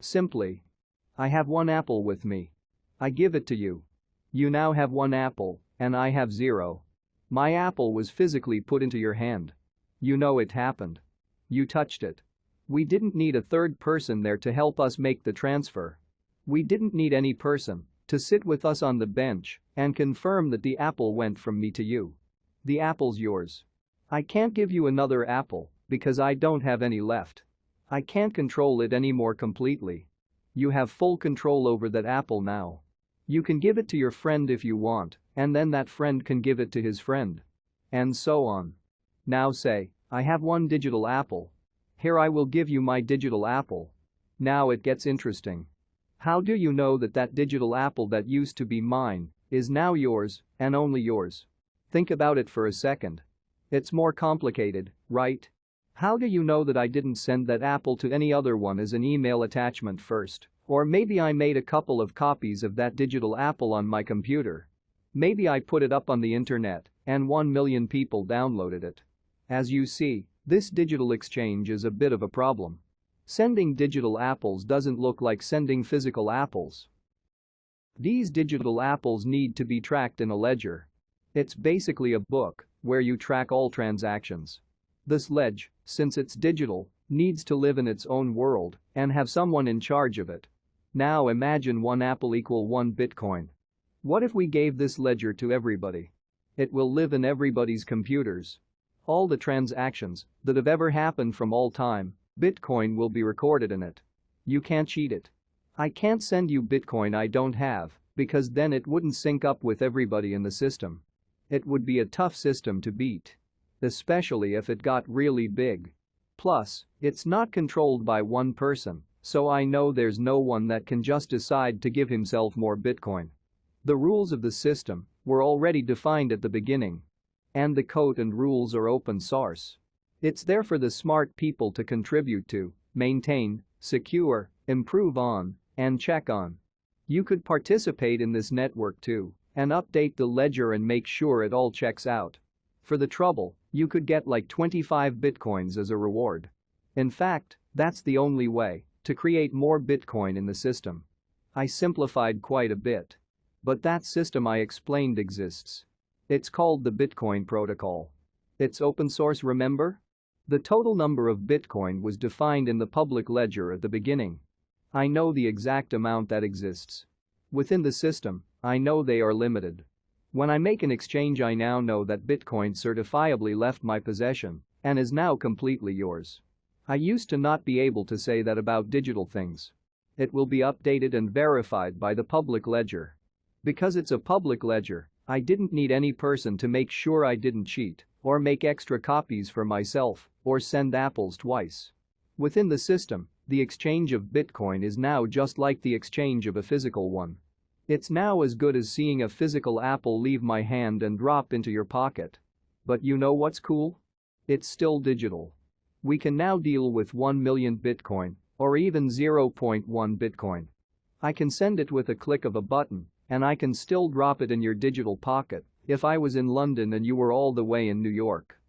Simply. I have one apple with me. I give it to you. You now have one apple, and I have zero. My apple was physically put into your hand. You know it happened. You touched it. We didn't need a third person there to help us make the transfer. We didn't need any person to sit with us on the bench and confirm that the apple went from me to you. The apple's yours. I can't give you another apple because I don't have any left. I can't control it anymore completely. You have full control over that apple now. You can give it to your friend if you want, and then that friend can give it to his friend. And so on. Now say, I have one digital apple. Here I will give you my digital apple. Now it gets interesting. How do you know that that digital apple that used to be mine is now yours and only yours? Think about it for a second. It's more complicated, right? How do you know that I didn't send that apple to any other one as an email attachment first? Or maybe I made a couple of copies of that digital apple on my computer. Maybe I put it up on the internet and 1 million people downloaded it. As you see, this digital exchange is a bit of a problem. Sending digital apples doesn't look like sending physical apples. These digital apples need to be tracked in a ledger. It's basically a book where you track all transactions. This ledger, since it's digital, needs to live in its own world and have someone in charge of it. Now imagine one apple equal 1 Bitcoin. What if we gave this ledger to everybody? It will live in everybody's computers. All the transactions that have ever happened from all time, Bitcoin will be recorded in it. You can't cheat it. I can't send you Bitcoin I don't have, because then it wouldn't sync up with everybody in the system. It would be a tough system to beat. Especially if it got really big. Plus, it's not controlled by one person, so I know there's no one that can just decide to give himself more Bitcoin. The rules of the system were already defined at the beginning. And the code and rules are open source. It's there for the smart people to contribute to, maintain, secure, improve on, and check on. You could participate in this network too and update the ledger and make sure it all checks out. For the trouble, you could get like 25 Bitcoins as a reward. In fact, that's the only way to create more Bitcoin in the system. I simplified quite a bit. But that system I explained exists. It's called the Bitcoin protocol. It's open source, remember? The total number of Bitcoin was defined in the public ledger at the beginning. I know the exact amount that exists. Within the system, I know they are limited. When I make an exchange, I now know that Bitcoin certifiably left my possession and is now completely yours. I used to not be able to say that about digital things. It will be updated and verified by the public ledger. Because it's a public ledger, I didn't need any person to make sure I didn't cheat or make extra copies for myself or send apples twice. Within the system, the exchange of Bitcoin is now just like the exchange of a physical one. It's now as good as seeing a physical apple leave my hand and drop into your pocket. But you know what's cool? It's still digital. We can now deal with 1 million Bitcoin or even 0.1 Bitcoin. I can send it with a click of a button, and I can still drop it in your digital pocket if I was in London and you were all the way in New York.